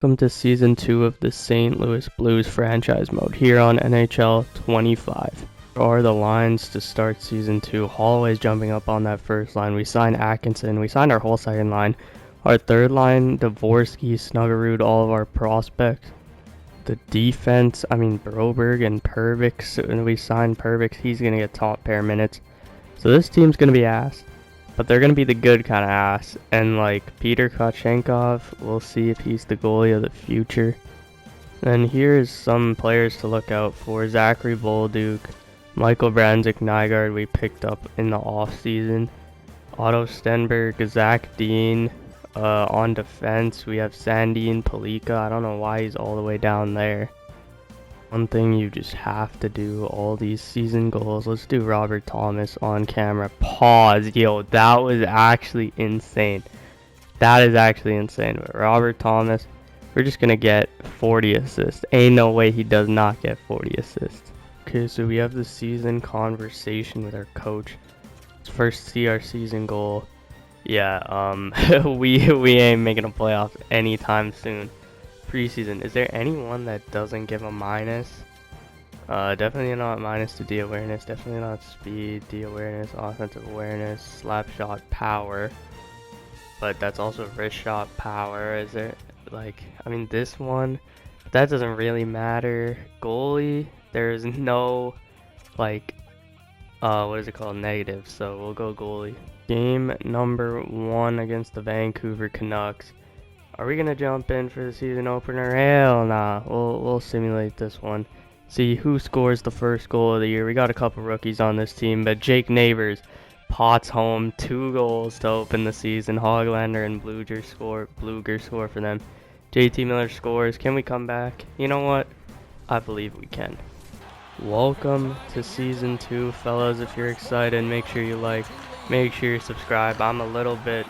Welcome to Season 2 of the St. Louis Blues franchise mode here on NHL 25. Here are the lines to start Season 2. Holloway's jumping up on that first line. We signed Atkinson. We signed our whole second line. Our third line, Dvorsky, Snuggerud, all of our prospects. The defense, Broberg and Pervix. And we signed Pervix. He's going to get top pair minutes. So this team's going to be ass. But they're going to be the good kind of ass. And like Peter Kochenkov, we'll see if he's the goalie of the future. Then here's some players to look out for. Zachary Bolduc, Michael Brandzik-Nygaard we picked up in the offseason. Otto Stenberg, Zach Dean. On defense, we have Sandin Palika. I don't know why he's all the way down there. One thing you just have to do, all these season goals. Let's do Robert Thomas on camera. Pause. Yo, that was actually insane. That is actually insane. But Robert Thomas, we're just going to get 40 assists. Ain't no way he does not get 40 assists. Okay, so we have the season conversation with our coach. Let's first see our season goal. Yeah, we ain't making a playoff anytime soon. Preseason, is there anyone that doesn't give a minus? Definitely not minus to D awareness, definitely not speed, D awareness, offensive awareness, slap shot power, but that's also wrist shot power. Is there this one, that doesn't really matter. Goalie, there's no what is it called, negative, so we'll go goalie. Game number 1 against the Vancouver Canucks. Are we gonna jump in for the season opener? Hell nah. We'll simulate this one. See who scores the first goal of the year. We got a couple rookies on this team, but Jake Neighbors pots home 2 goals to open the season. Hoglander and Bluger score for them. JT Miller scores. Can we come back? You know what? I believe we can. Welcome to season 2, fellas. If you're excited, make sure you like, make sure you subscribe. I'm a little bit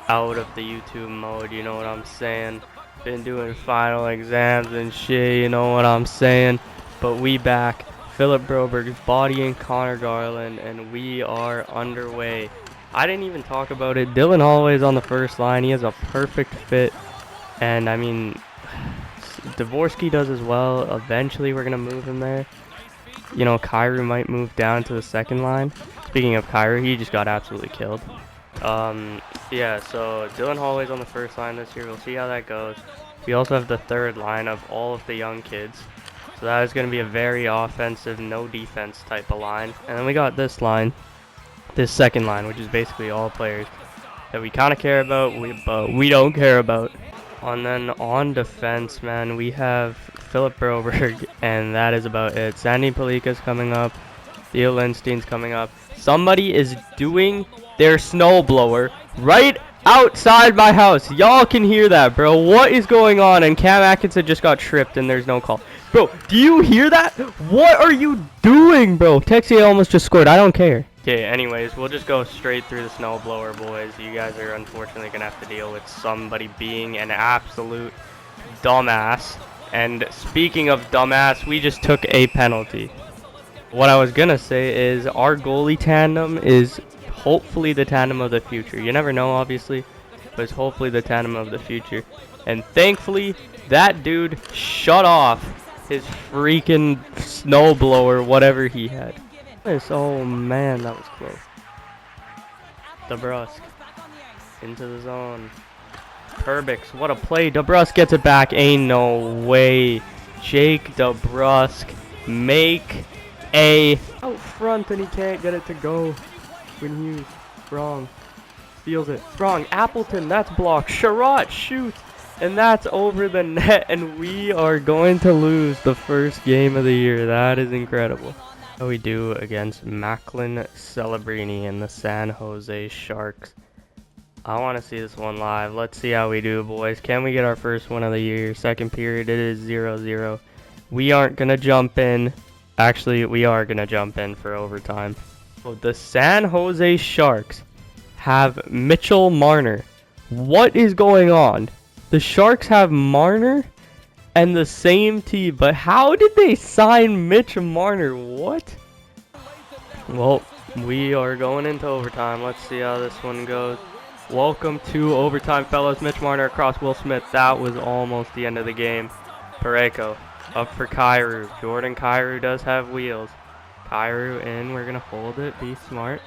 out of the YouTube mode, you know what I'm saying? Been doing final exams and shit, you know what I'm saying? But we back. Philip Broberg's bodying Connor Garland, and we are underway. I didn't even talk about it. Dylan Holloway's on the first line. He has a perfect fit, and Dvorsky does as well. Eventually we're gonna move him there. You know, Kyrou might move down to the second line. Speaking of Kyrou, he just got absolutely killed. Yeah, so Dylan Holloway's on the first line this year. We'll see how that goes. We also have the third line of all of the young kids. So that is going to be a very offensive, no defense type of line. And then we got this line, this second line, which is basically all players that we kind of care about, but we don't care about. And then on defense, man, we have Philip Broberg, and that is about it. Sandy Palika's coming up. Theo Lindstein's coming up. Somebody is doing their snowblower right outside my house. Y'all can hear that, bro. What is going on? And Cam Atkinson just got tripped and there's no call. Bro, do you hear that? What are you doing, bro? Texier almost just scored. I don't care. Okay, anyways, we'll just go straight through the snowblower, boys. You guys are unfortunately going to have to deal with somebody being an absolute dumbass. And speaking of dumbass, we just took a penalty. What I was going to say is our goalie tandem is hopefully the tandem of the future. You never know, obviously, but it's hopefully the tandem of the future. And thankfully, that dude shut off his freaking snowblower, whatever he had. Oh man, that was close. DeBrusk into the zone. Perbix, what a play. DeBrusk gets it back. Ain't no way. Jake DeBrusk make a out front, and he can't get it to go. When Hughes, Strong, steals it. Strong, Appleton, that's blocked. Sherratt shoots, and that's over the net, and we are going to lose the first game of the year. That is incredible. How we do against Macklin Celebrini and the San Jose Sharks. I want to see this one live. Let's see how we do, boys. Can we get our first one of the year? Second period, it is 0-0. We aren't going to jump in. Actually, we are going to jump in for overtime. So the San Jose Sharks have Mitchell Marner. What is going on? The Sharks have Marner and the same team, but how did they sign Mitch Marner? What? Well, we are going into overtime. Let's see how this one goes. Welcome to overtime, fellas. Mitch Marner across Will Smith. That was almost the end of the game. Pareko up for Kairu. Jordan Kairu does have wheels. Kairu in. We're going to hold it. Be smart.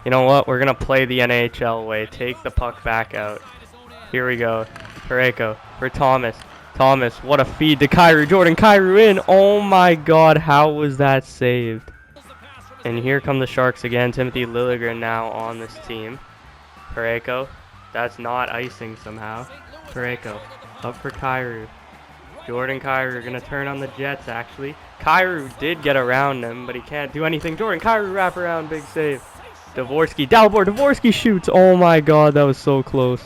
You know what? We're going to play the NHL way. Take the puck back out. Here we go. Pareko for Thomas. Thomas, what a feed to Kairu. Jordan Kairu in. Oh my god, how was that saved? And here come the Sharks again. Timothy Liljegren now on this team. Pareko, that's not icing somehow. Pareko, up for Kairu. Jordan Kairu gonna turn on the Jets actually. Kairu did get around him, but he can't do anything. Jordan Kairu wrap around, big save. Dvorsky, Dalibor, Dvorsky shoots. Oh my god, that was so close.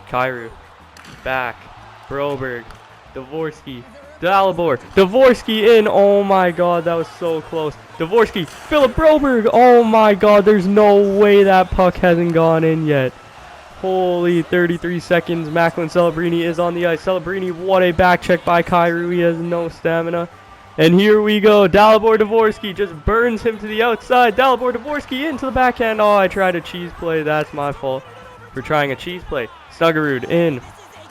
Kairu, back. Broberg, Dvorsky, Dalibor, Dvorsky in. Oh my god, that was so close. Dvorsky, Philip Broberg. Oh my god, there's no way that puck hasn't gone in yet. Holy 33 seconds. Macklin Celebrini is on the ice. Celebrini, what a back check by Kairu. He has no stamina. And here we go. Dalibor Dvorsky just burns him to the outside. Dalibor Dvorsky into the backhand. Oh, I tried a cheese play. That's my fault for trying a cheese play. Snuggerud in.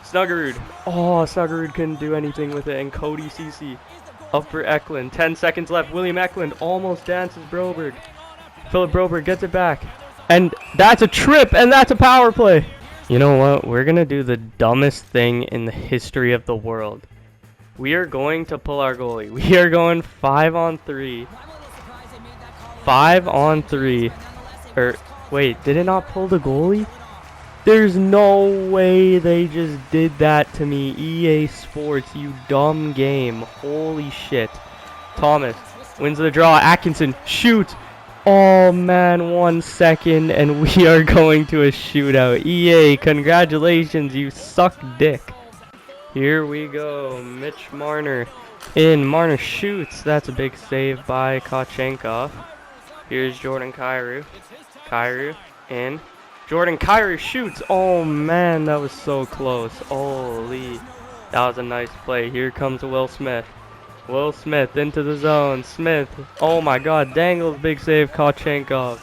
Snuggerud. Oh, Snuggerud couldn't do anything with it. And Cody Ceci up for Eklund. 10 seconds left. William Eklund almost dances Broberg. Philip Broberg gets it back. And that's a trip, and that's a power play. You know what? We're going to do the dumbest thing in the history of the world. We are going to pull our goalie. We are going 5-on-3. 5-on-3. Or, wait, did it not pull the goalie? There's no way they just did that to me. EA Sports, you dumb game. Holy shit. Thomas wins the draw. Atkinson shoots. Oh man, 1 second and we are going to a shootout. EA, congratulations, you suck dick. Here we go. Mitch Marner in. Marner shoots. That's a big save by Kochenkov. Here's Jordan Kairu. Kairu in. Jordan Kairu shoots. Oh man, that was so close. Holy. That was a nice play. Here comes Will Smith. Will Smith into the zone. Smith. Oh my god. Dangles big save. Kochenkov.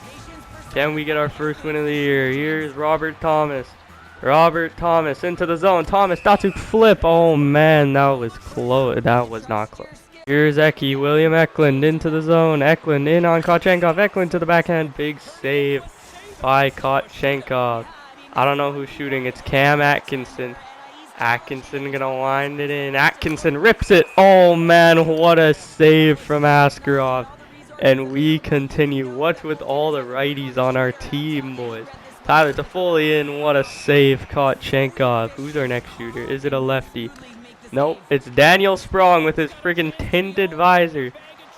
Can we get our first win of the year? Here's Robert Thomas. Robert Thomas into the zone. Thomas Datsuk flip. Oh man, that was close. That was not close. Here's Eki. William Eklund into the zone. Eklund in on Kochenkov. Eklund to the backhand. Big save by Kochenkov. I don't know who's shooting. It's Cam Atkinson. Atkinson gonna wind it in. Atkinson rips it. Oh man, what a save from Askarov. And we continue. What's with all the righties on our team, boys? Tyler Toffoli in. What a save, Kochenkov. Who's our next shooter? Is it a lefty? Nope, it's Daniel Sprong with his freaking tinted visor.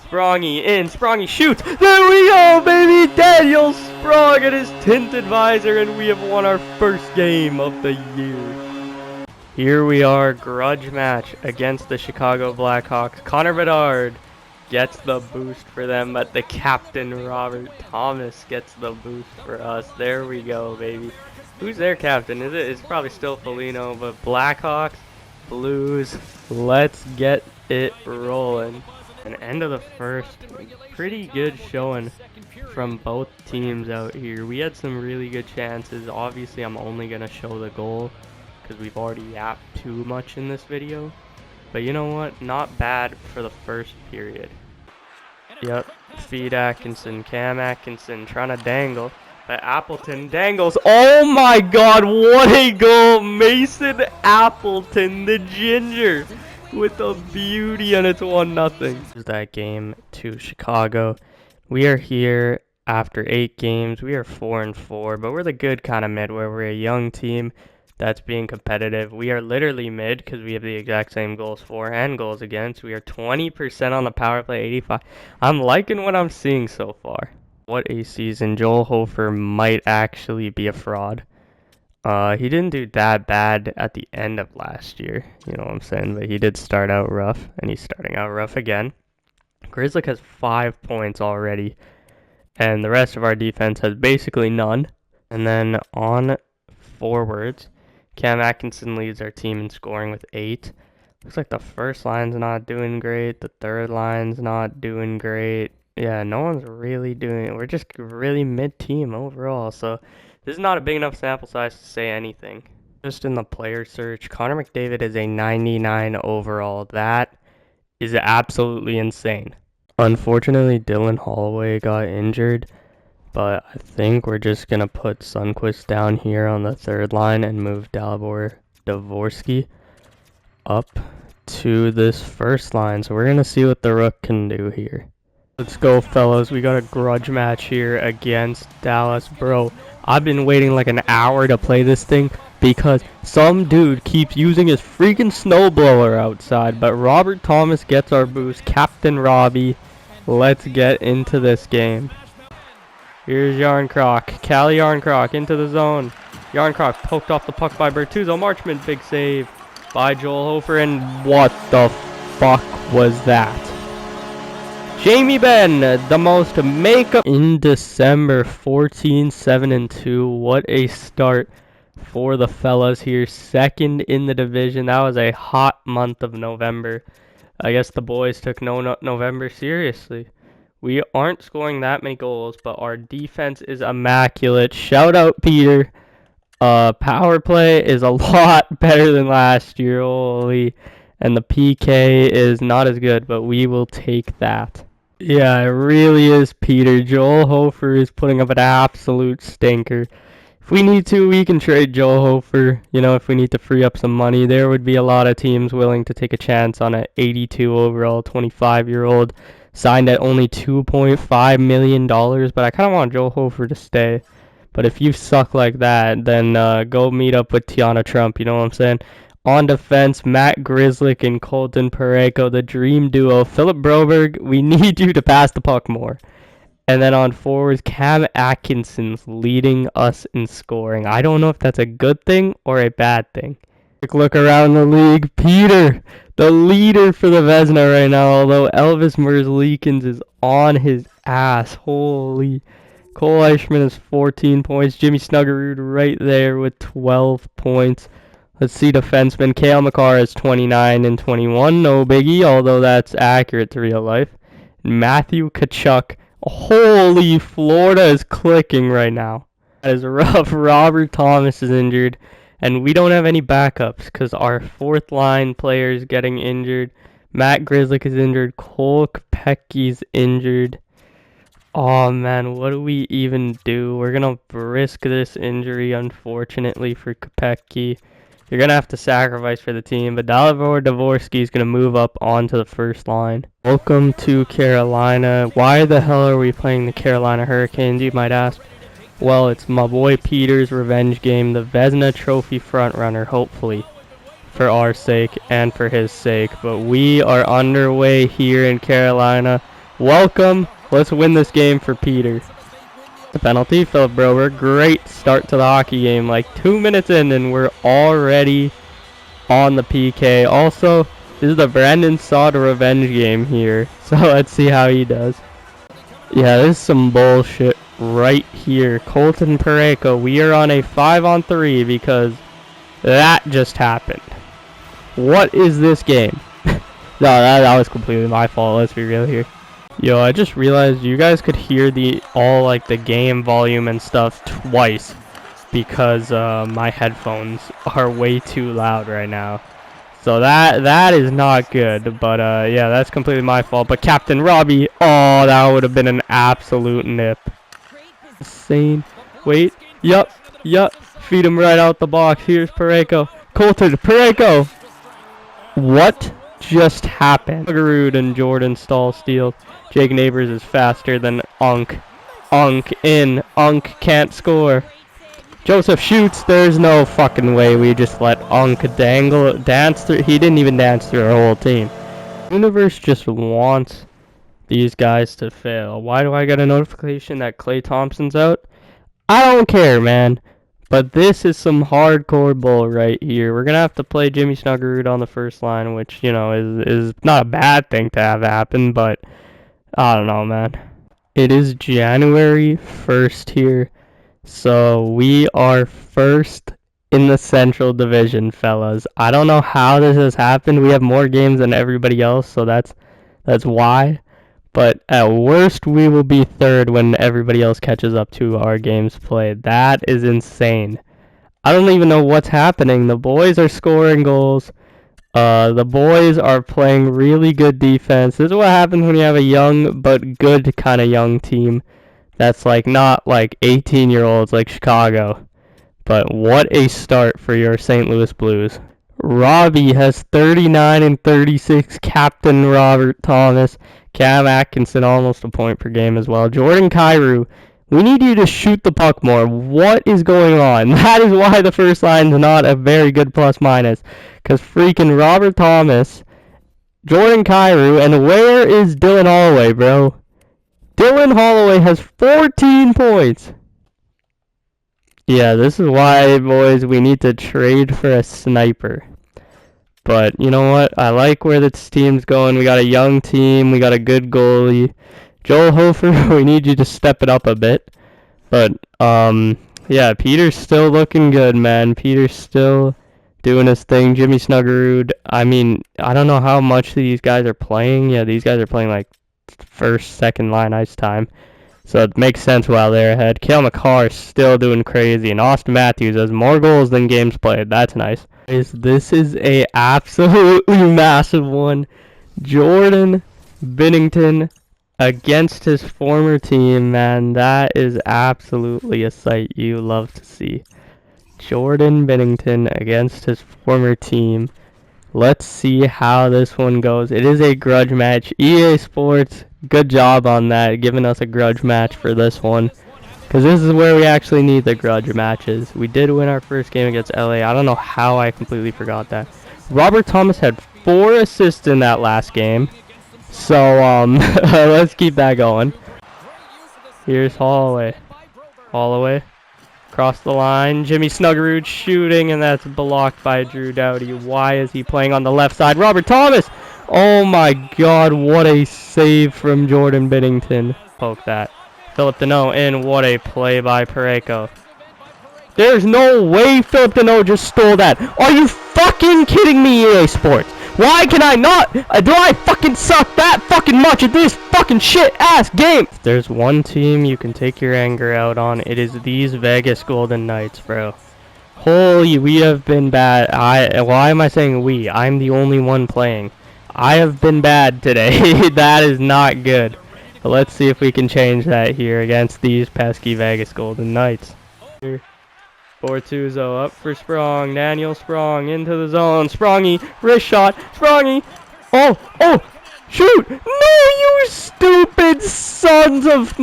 Sprongy in. Sprongy shoots. There we go, baby. Daniel Sprong and his tinted visor, and we have won our first game of the year. Here we are, grudge match against the Chicago Blackhawks. Connor Bedard gets the boost for them, but the captain, Robert Thomas, gets the boost for us. There we go, baby. Who's their captain? It's probably still Foligno, but Blackhawks, Blues, let's get it rolling. An end of the first, pretty good showing from both teams out here. We had some really good chances. Obviously, I'm only going to show the goal because we've already yapped too much in this video. But you know what? Not bad for the first period. Yep, feed Atkinson, Cam Atkinson trying to dangle. But Appleton dangles. Oh my god, what a goal! Mason Appleton, the ginger, with a beauty, and it's 1-0. That game to Chicago. We are here after 8 games. We are 4-4, but we're the good kind of mid where we're a young team that's being competitive. We are literally mid because we have the exact same goals for and goals against. We are 20% on the power play, 85. I'm liking what I'm seeing so far. What a season. Joel Hofer might actually be a fraud. He didn't do that bad at the end of last year, you know what I'm saying, but he did start out rough, and he's starting out rough again. Grizzlick has 5 points already, and the rest of our defense has basically none. And then on forwards, Cam Atkinson leads our team in scoring with 8. Looks like the first line's not doing great, the third line's not doing great. Yeah, no one's really doing it. We're just really mid-team overall, so This is not a big enough sample size to say anything. Just in the player search, Connor McDavid is a 99 overall. That is absolutely insane. Unfortunately, Dylan Holloway got injured, but I think we're just going to put Sundqvist down here on the third line and move Dalibor Dvorsky up to this first line. So we're going to see what the Rook can do here. Let's go, fellas. We got a grudge match here against Dallas. Bro, I've been waiting like an hour to play this thing because some dude keeps using his freaking snowblower outside. But Robert Thomas gets our boost. Captain Robbie. Let's get into this game. Here's Yarncroc. Cali Yarncroc into the zone. Yarncroc poked off the puck by Bertuzzo. Marchment, big save by Joel Hofer. And what the fuck was that? Jamie Benn, the most makeup in December, 14-7-2. What a start for the fellas here. Second in the division. That was a hot month of November. I guess the boys took November seriously. We aren't scoring that many goals, but our defense is immaculate. Shout out, Peter. Power play is a lot better than last year. Holy. And the PK is not as good, but we will take that. Yeah, it really is, Peter. Joel Hofer is putting up an absolute stinker. If we need to, we can trade Joel Hofer. You know, if we need to free up some money, there would be a lot of teams willing to take a chance on an 82 overall 25-year-old signed at only $2.5 million. But I kind of want Joel Hofer to stay. But if you suck like that, then go meet up with Tiana Trump. You know what I'm saying? On defense, Matt Grzelcyk and Colton Parayko, the dream duo. Philip Broberg, we need you to pass the puck more. And then on forwards, Cam Atkinson's leading us in scoring. I don't know if that's a good thing or a bad thing. Quick look around the league. Peter, the leader for the Vezina right now, although Elvis Merzlikins is on his ass. Holy. Cole Eichmann has 14 points. Jimmy Snuggerud right there with 12 points. Let's see defenseman. Cale Makar has 29 and 21. No biggie, although that's accurate to real life. Matthew Tkachuk. Holy, Florida is clicking right now. That is rough. Robert Thomas is injured. And we don't have any backups because our fourth line player is getting injured. Matt Grzelcyk is injured. Cole Kopecky's injured. Oh, man, what do we even do? We're going to risk this injury, unfortunately, for Kopecky. You're going to have to sacrifice for the team, but Dalibor Dvorsky is going to move up onto the first line. Welcome to Carolina. Why the hell are we playing the Carolina Hurricanes, you might ask? Well, it's my boy Peter's revenge game, the Vezina Trophy frontrunner, hopefully, for our sake and for his sake. But we are underway here in Carolina. Welcome. Let's win this game for Peter. The penalty, Philip Broberg. Great start to the hockey game. Like 2 minutes in and we're already on the PK. Also, this is the Brandon Saad revenge game here. So let's see how he does. Yeah, this is some bullshit right here. Colton Parayko, we are on a 5-on-3 because that just happened. What is this game? No, that was completely my fault. Let's be real here. Yo, I just realized you guys could hear the game volume and stuff twice because my headphones are way too loud right now. So that is not good. But yeah, that's completely my fault. But Captain Robbie, oh, that would have been an absolute nip. Insane. Wait. Yup. Feed him right out the box. Here's Parayko. Colton Parayko. What just happened? Garud and Jordan Stahl steal. Jake Neighbors is faster than Unk. Unk in. Unk can't score. Joseph shoots. There's no fucking way we just let Unk dance through. He didn't even dance through our whole team. Universe just wants these guys to fail. Why do I get a notification that Klay Thompson's out? I don't care, man. But this is some hardcore bull right here. We're going to have to play Jimmy Snuggerud on the first line, which, you know, is not a bad thing to have happen, but I don't know, man. It is January 1st here, so we are first in the Central Division, fellas. I don't know how this has happened. We have more games than everybody else, so that's why. But at worst, we will be third when everybody else catches up to our games played. That is insane. I don't even know what's happening. The boys are scoring goals. The boys are playing really good defense. This is what happens when you have a young but good kind of young team. That's like not like 18-year-olds like Chicago. But what a start for your St. Louis Blues. Robbie has 39 and 36. Captain Robert Thomas. Cam Atkinson almost a point per game as well. Jordan Kyrou, we need you to shoot the puck more. What is going on? That is why the first line's not a very good plus minus. Because freaking Robert Thomas, Jordan Kyrou, and where is Dylan Holloway, bro? Dylan Holloway has 14 points. Yeah, this is why, boys, we need to trade for a sniper. But you know what? I like where this team's going. We got a young team. We got a good goalie. Joel Hofer, we need you to step it up a bit. But, yeah, Peter's still looking good, man. Peter's still doing his thing. Jimmy Snuggerud, I mean, I don't know how much these guys are playing. Yeah, these guys are playing, like, first, second line ice time. So it makes sense while they're ahead. Cale McCarr is still doing crazy. And Austin Matthews has more goals than games played. That's nice. This is a absolutely massive one. Jordan Binnington against his former team, man. That is absolutely a sight you love to see. Jordan Binnington against his former team. Let's see how this one goes. It is a grudge match. EA Sports, good job on that, giving us a grudge match for this one. Because this is where we actually need the grudge matches. We did win our first game against LA. I don't know how I completely forgot that. Robert Thomas had 4 assists in that last game. So, let's keep that going. Here's Holloway. Holloway. Across the line. Jimmy Snuggerud shooting, and that's blocked by Drew Doughty. Why is he playing on the left side? Robert Thomas! Oh my god, what a save from Jordan Binnington. Poke that. Philip Deneau in. What a play by Pareko. There's no way Philip Deneau just stole that. Are you fucking kidding me, EA Sports? Why can I not? Do I fucking suck that fucking much at this fucking shit-ass game? If there's one team you can take your anger out on, it is these Vegas Golden Knights, bro. Holy, we have been bad. Why am I saying we? I'm the only one playing. I have been bad today. That is not good. But let's see if we can change that here against these pesky Vegas Golden Knights. Bortuzzo up for Sprong. Daniel Sprong into the zone. Sprongy, wrist shot. Sprongy. Oh, shoot. No, you stupid sons of...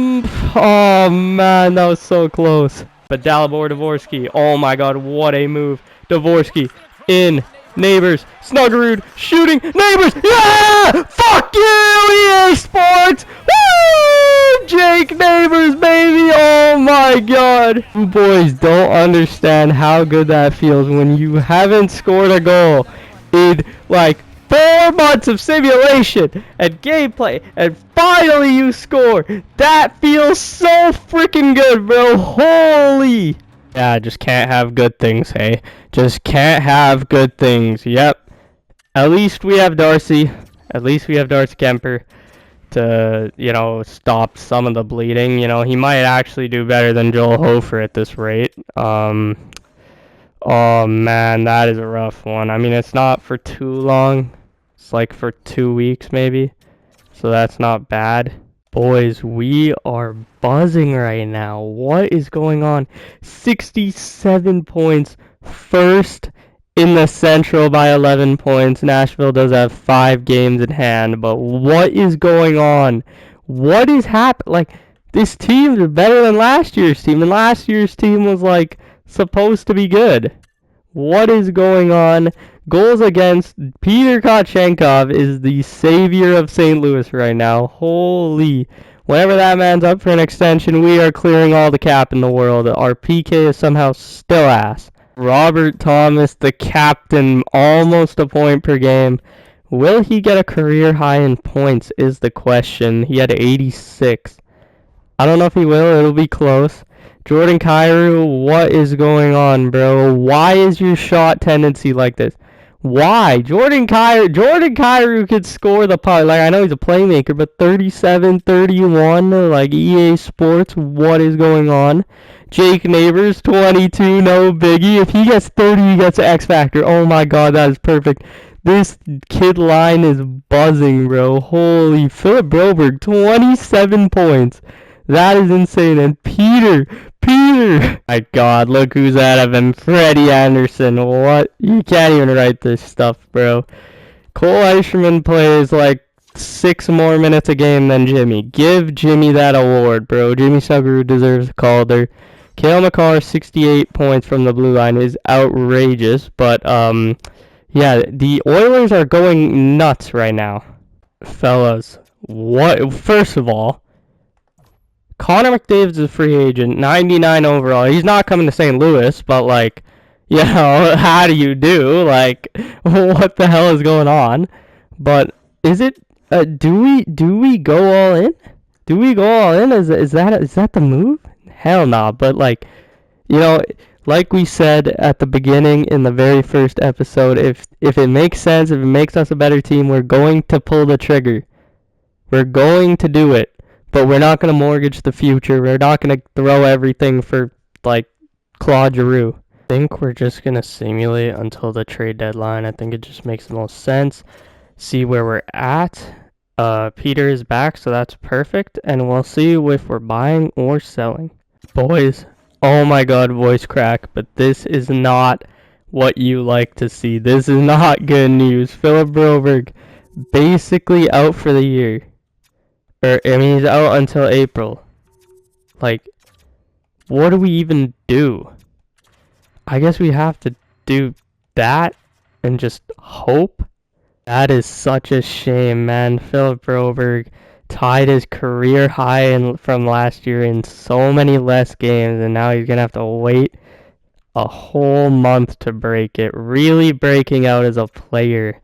Oh, man, that was so close. But Dalibor Dvorsky. Oh, my God, what a move. Dvorsky in. Neighbors. Snuggerud shooting. Neighbors. Yeah! Fuck you, EA Sports! Woo! Jake Neighbors, baby! Oh my god! You boys don't understand how good that feels when you haven't scored a goal in like 4 months of simulation and gameplay, and finally you score. That feels so freaking good, bro. Holy! Yeah, just can't have good things, hey? Just can't have good things. Yep. At least we have Darcy. At least we have Darcy Kemper to, you know, stop some of the bleeding. You know, he might actually do better than Joel Hofer at this rate. Oh, man, that is a rough one. I mean, it's not for too long. It's like for 2 weeks, maybe. So that's not bad. Boys, we are buzzing right now. What is going on? 67 points. First in the Central by 11 points. Nashville does have 5 games in hand. But what is going on? What is happening? Like, this team is better than last year's team. And last year's team was, like, supposed to be good. What is going on? Goals against. Peter Kochenkov is the savior of St. Louis right now. Holy. Whenever that man's up for an extension, we are clearing all the cap in the world. Our PK is somehow still ass. Robert Thomas, the captain, almost a point per game. Will he get a career high in points is the question. He had 86. I don't know if he will. It'll be close. Jordan Kyrou, what is going on, bro? Why is your shot tendency like this? Why? Jordan Kyrou could score the puck. Like, I know he's a playmaker, but 37, 31, like EA Sports, what is going on? Jake Neighbors, 22, no biggie. If he gets 30, he gets X Factor. Oh my god, that is perfect. This kid line is buzzing, bro. Holy, Philip Broberg, 27 points. That is insane. And Peter. My god, look who's out of him. Freddie Anderson. What? You can't even write this stuff, bro. Cole Eisherman plays like 6 more minutes a game than Jimmy. Give Jimmy that award, bro. Jimmy Snuggerud deserves a Calder. Cale Makar, 68 points from the blue line is outrageous. But, yeah, the Oilers are going nuts right now. Fellas, what? First of all, Connor McDavid is a free agent, 99 overall. He's not coming to St. Louis, but, like, you know, how do you do? Like, what the hell is going on? But is it? Do we go all in? Do we go all in? Is that the move? Hell no. But, like, you know, like we said at the beginning in the very first episode, if it makes sense, if it makes us a better team, we're going to pull the trigger. We're going to do it. But we're not going to mortgage the future. We're not going to throw everything for, like, Claude Giroux. I think we're just going to simulate until the trade deadline. I think it just makes the most sense. See where we're at. Peter is back, so that's perfect. And we'll see if we're buying or selling. Boys, oh my god, voice crack. But this is not what you like to see. This is not good news. Philip Broberg basically out for the year. I mean, he's out until April. Like, what do we even do? I guess we have to do that and just hope. That is such a shame, man. Philip Broberg tied his career high from last year in so many less games, and now he's going to have to wait a whole month to break it. Really breaking out as a player.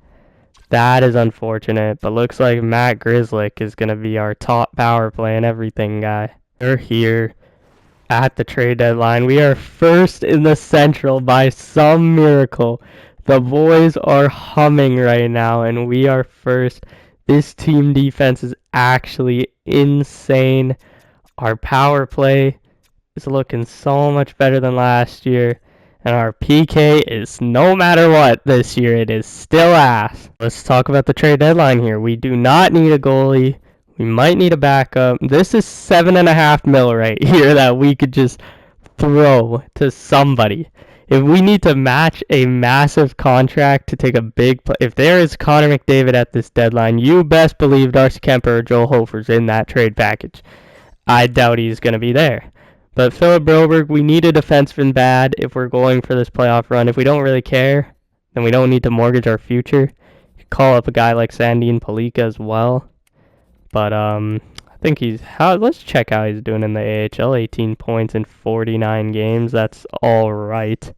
That is unfortunate, but looks like Matt Grzelcyk is going to be our top power play and everything guy. We're here at the trade deadline. We are first in the Central by some miracle. The boys are humming right now, and we are first. This team defense is actually insane. Our power play is looking so much better than last year. And our PK is, no matter what this year, it is still ass. Let's talk about the trade deadline here. We do not need a goalie. We might need a backup. This is $7.5 million right here that we could just throw to somebody. If we need to match a massive contract to take a big play, if there is Connor McDavid at this deadline, you best believe Darcy Kemper or Joel Hofer's in that trade package. I doubt he's going to be there. But Philip Broberg, we need a defenseman bad if we're going for this playoff run. If we don't really care, then we don't need to mortgage our future. You could call up a guy like Sandin Pellikka as well. But I think let's check how he's doing in the AHL. 18 points in 49 games. That's all right,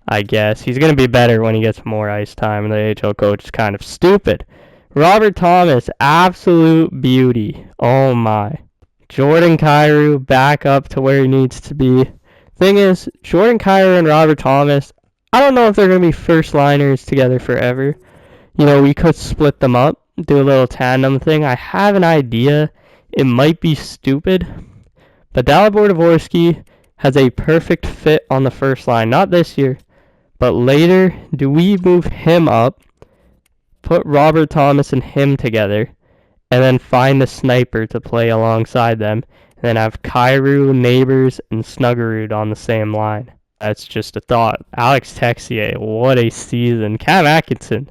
I guess. He's going to be better when he gets more ice time. The AHL coach is kind of stupid. Robert Thomas, absolute beauty. Oh my. Jordan Kyrou back up to where he needs to be. Thing is, Jordan Kyrou and Robert Thomas, I don't know if they're going to be first liners together forever. You know, we could split them up, do a little tandem thing. I have an idea. It might be stupid, but Dalibor Dvorsky has a perfect fit on the first line. Not this year, but later. Do we move him up, put Robert Thomas and him together, and then find a sniper to play alongside them, and then have Kyrou, Neighbors, and Snuggerud on the same line? That's just a thought. Alex Texier, what a season. Cam Atkinson,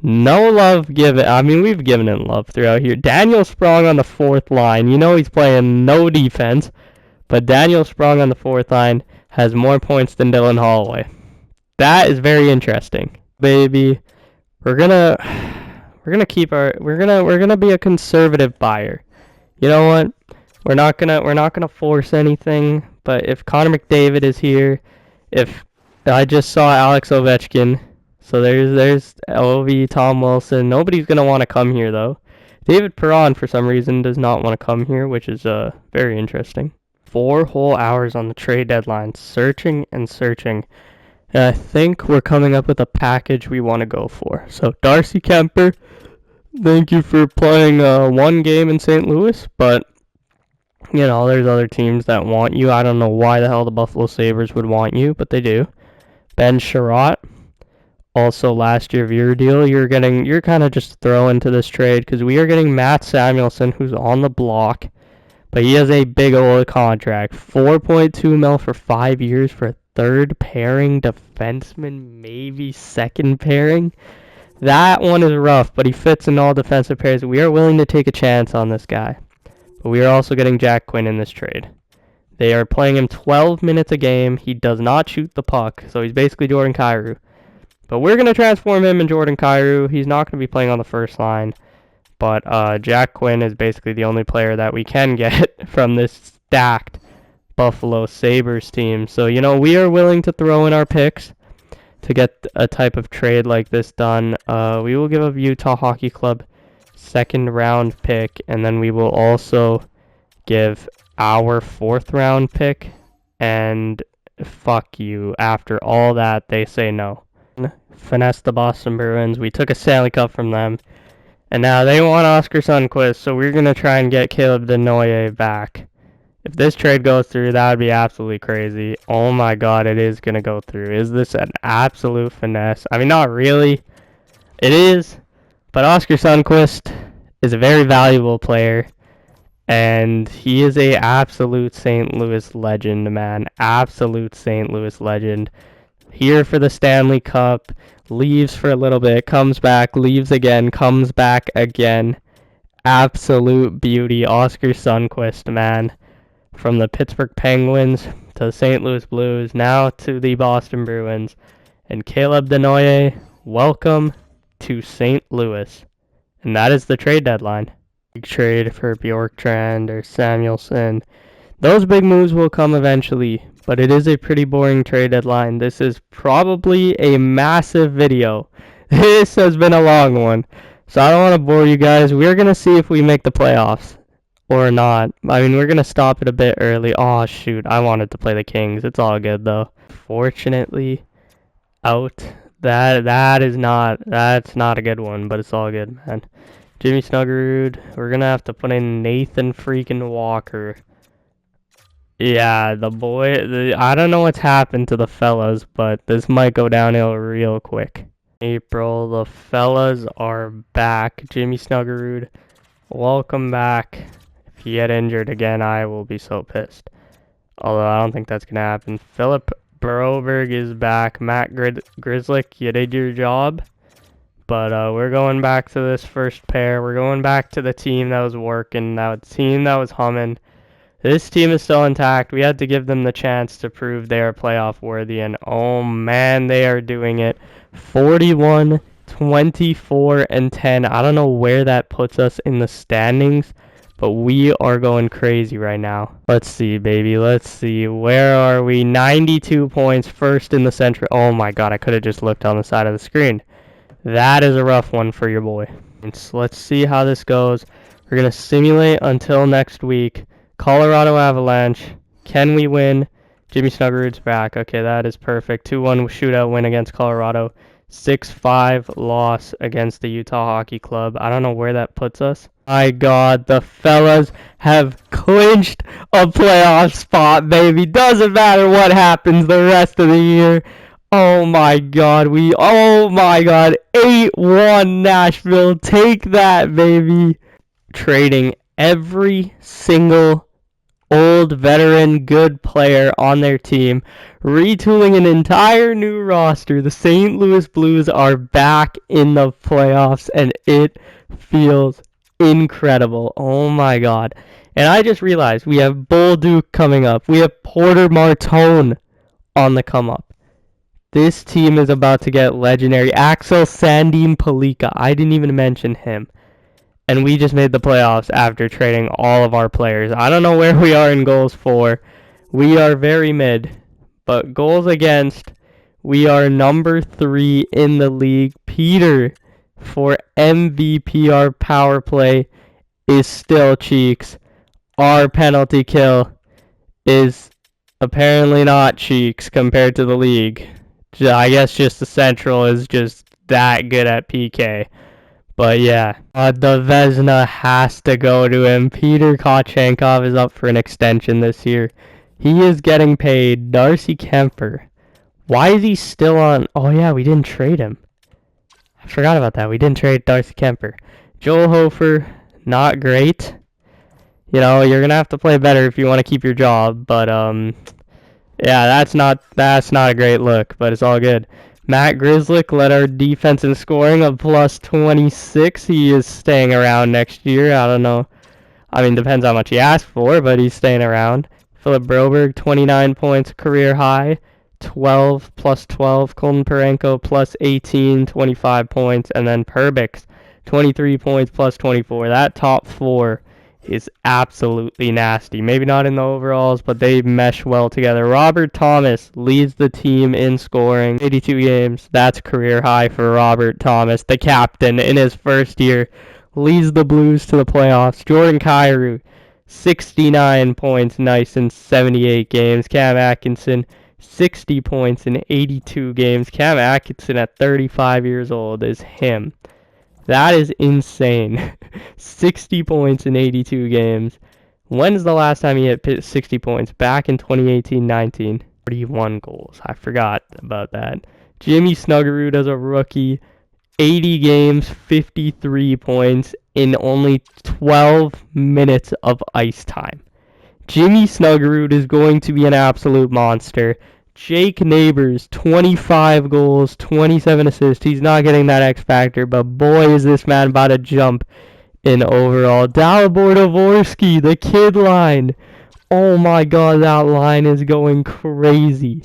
no love given. I mean, we've given him love throughout here. Daniel Sprong on the fourth line. You know he's playing no defense, but Daniel Sprong on the fourth line has more points than Dylan Holloway. That is very interesting. Baby, we're gonna be a conservative buyer. You know what? We're not gonna force anything. But if Connor McDavid is here, if I just saw Alex Ovechkin, so there's LV, Tom Wilson. Nobody's gonna want to come here though. David Perron for some reason does not want to come here, which is very interesting. 4 whole hours on the trade deadline, searching and searching. And I think we're coming up with a package we want to go for. So Darcy Kemper, thank you for playing one game in St. Louis, but you know, there's other teams that want you. I don't know why the hell the Buffalo Sabres would want you, but they do. Ben Sherratt, also last year of your deal, you're kind of just throwing to this trade because we are getting Matt Samuelson, who's on the block, but he has a big old contract, 4.2 mil for 5 years for a third pairing defenseman, maybe second pairing. That one is rough, but he fits in all defensive pairs. We are willing to take a chance on this guy, but we are also getting Jack Quinn in this trade. They are playing him 12 minutes a game. He does not shoot the puck, so he's basically Jordan Kyrou. But we're going to transform him in Jordan Kyrou. He's not going to be playing on the first line. But Jack Quinn is basically the only player that we can get from this stacked Buffalo Sabres team. So, you know, we are willing to throw in our picks to get a type of trade like this done. We will give a Utah Hockey Club second round pick, and then we will also give our fourth round pick, and fuck you. After all that, they say no. Finesse the Boston Bruins. We took a Stanley Cup from them, and now they want Oscar Sundqvist, so we're going to try and get Caleb Denoye back. If this trade goes through, that would be absolutely crazy. Oh my god, it is going to go through. Is this an absolute finesse? I mean, not really. It is, but Oscar Sundqvist is a very valuable player, and he is a absolute St. Louis legend, man. Absolute St. Louis legend. Here for the Stanley Cup, leaves for a little bit, comes back, leaves again, comes back again. Absolute beauty. Oscar Sundqvist, man. From the Pittsburgh Penguins to the St. Louis Blues, now to the Boston Bruins. And Caleb Denoye, welcome to St. Louis. And that is the trade deadline. Big trade for Bjorkstrand or Samuelson. Those big moves will come eventually, but it is a pretty boring trade deadline. This is probably a massive video. This has been a long one, so I don't want to bore you guys. We're going to see if we make the playoffs or not. I mean, we're going to stop it a bit early. Oh, shoot. I wanted to play the Kings. It's all good, though. Fortunately, out. That's not a good one, but it's all good, man. Jimmy Snuggerud. We're going to have to put in Nathan freaking Walker. Yeah, I don't know what's happened to the fellas, but this might go downhill real quick. April, the fellas are back. Jimmy Snuggerud, welcome back. If you get injured again, I will be so pissed. Although I don't think that's going to happen. Philip Broberg is back. Matt Grizzlick, you did your job. But we're going back to this first pair. We're going back to the team that was working, that team that was humming. This team is still intact. We had to give them the chance to prove they are playoff worthy, and oh man, they are doing it. 41, 24, and 10. I don't know where that puts us in the standings, but we are going crazy right now. Let's see, baby. Let's see. Where are we? 92 points, first in the Central. Oh my god, I could have just looked on the side of the screen. That is a rough one for your boy. So let's see how this goes. We're going to simulate until next week. Colorado Avalanche. Can we win? Jimmy Snuggerud's back. Okay, that is perfect. 2-1 shootout win against Colorado. 6-5 loss against the Utah Hockey Club. I don't know where that puts us. My God, the fellas have clinched a playoff spot, baby. Doesn't matter what happens the rest of the year. Oh my God, 8-1 Nashville. Take that, baby. Trading every single old veteran good player on their team, retooling an entire new roster. The St. Louis Blues are back in the playoffs, and it feels incredible. Oh my God. And I just realized we have Bolduc coming up. We have Porter Martone on the come up. This team is about to get legendary. Axel Sandin Palika. I didn't even mention him. And we just made the playoffs after trading all of our players. I don't know where we are in goals for. We are very mid. But goals against, we are number 3 in the league. Peter, for MVP, our power play is still cheeks. Our penalty kill is apparently not cheeks compared to the league. I guess just the Central is just that good at PK. But yeah, the Vezina has to go to him. Peter Kochenkov is up for an extension this year. He is getting paid. Darcy Kemper. Why is he still on? Oh yeah, we didn't trade him. I forgot about that. We didn't trade Darcy Kemper. Joel Hofer, not great. You know, you're gonna have to play better if you want to keep your job. But yeah, that's not a great look. But it's all good. Matt Grizzlick led our defense in scoring of plus 26. He is staying around next year. I don't know. I mean, depends how much he asked for, but he's staying around. Philip Broberg, 29 points, career high. 12 plus 12. Colton Parenko plus 18, 25 points. And then Perbix, 23 points plus 24. That top four is absolutely nasty. Maybe not in the overalls, but they mesh well together. Robert Thomas leads the team in scoring. 82 games. That's career high for Robert Thomas, the captain in his first year. Leads the Blues to the playoffs. Jordan Kyrou, 69 points, nice in 78 games. Cam Atkinson, 60 points in 82 games. Cam Atkinson at 35 years old is him. That is insane. 60 points in 82 games. When's the last time he hit 60 points? Back in 2018-19. 41 goals. I forgot about that. Jimmy Snuggerud as a rookie. 80 games, 53 points in only 12 minutes of ice time. Jimmy Snuggerud is going to be an absolute monster. Jake Neighbors, 25 goals, 27 assists. He's not getting that X factor, but boy is this man about to jump in overall. Dalibor Dvorsky, the kid line. Oh my god, that line is going crazy.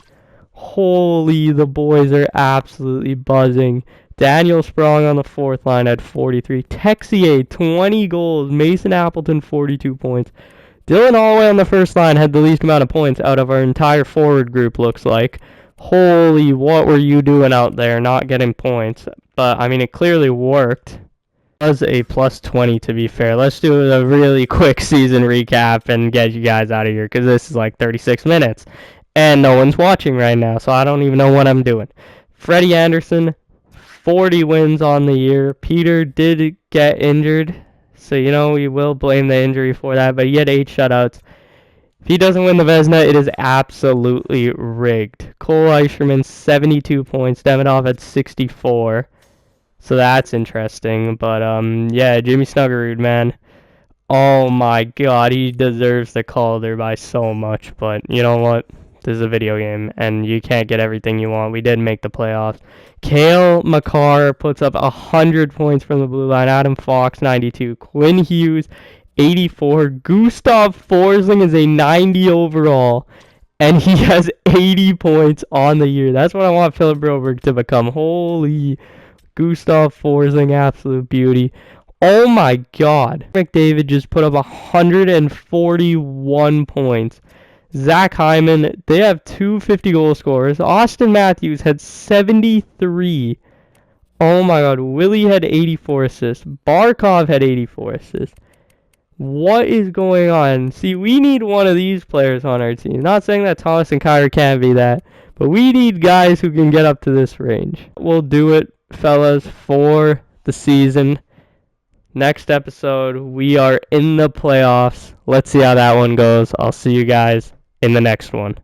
Holy, the boys are absolutely buzzing. Daniel Sprong on the fourth line at 43. Texier, 20 goals. Mason Appleton, 42 points. Dylan Holloway on the first line had the least amount of points out of our entire forward group, looks like. Holy, what were you doing out there not getting points? But, I mean, it clearly worked. It was a plus 20, to be fair. Let's do a really quick season recap and get you guys out of here, because this is like 36 minutes. And no one's watching right now, so I don't even know what I'm doing. Freddie Anderson, 40 wins on the year. Peter did get injured. So, you know, we will blame the injury for that, but he had 8 shutouts. If he doesn't win the Vezina, it is absolutely rigged. Cole Eisherman, 72 points. Demidov at 64. So that's interesting. But, yeah, Jimmy Snuggerud, man. Oh, my God. He deserves the Calder by so much. But, you know what? This is a video game, and you can't get everything you want. We did make the playoffs. Cale Makar puts up 100 points from the blue line. Adam Fox, 92. Quinn Hughes, 84. Gustav Forsling is a 90 overall, and he has 80 points on the year. That's what I want Philip Broberg to become. Holy, Gustav Forsling, absolute beauty. Oh my God. McDavid just put up 141 points. Zach Hyman, they have 2 50-goal scorers. Austin Matthews had 73. Oh my God. Willie had 84 assists. Barkov had 84 assists. What is going on? See, we need one of these players on our team. Not saying that Thomas and Kyrie can't be that, but we need guys who can get up to this range. We'll do it, fellas, for the season. Next episode, we are in the playoffs. Let's see how that one goes. I'll see you guys in the next one.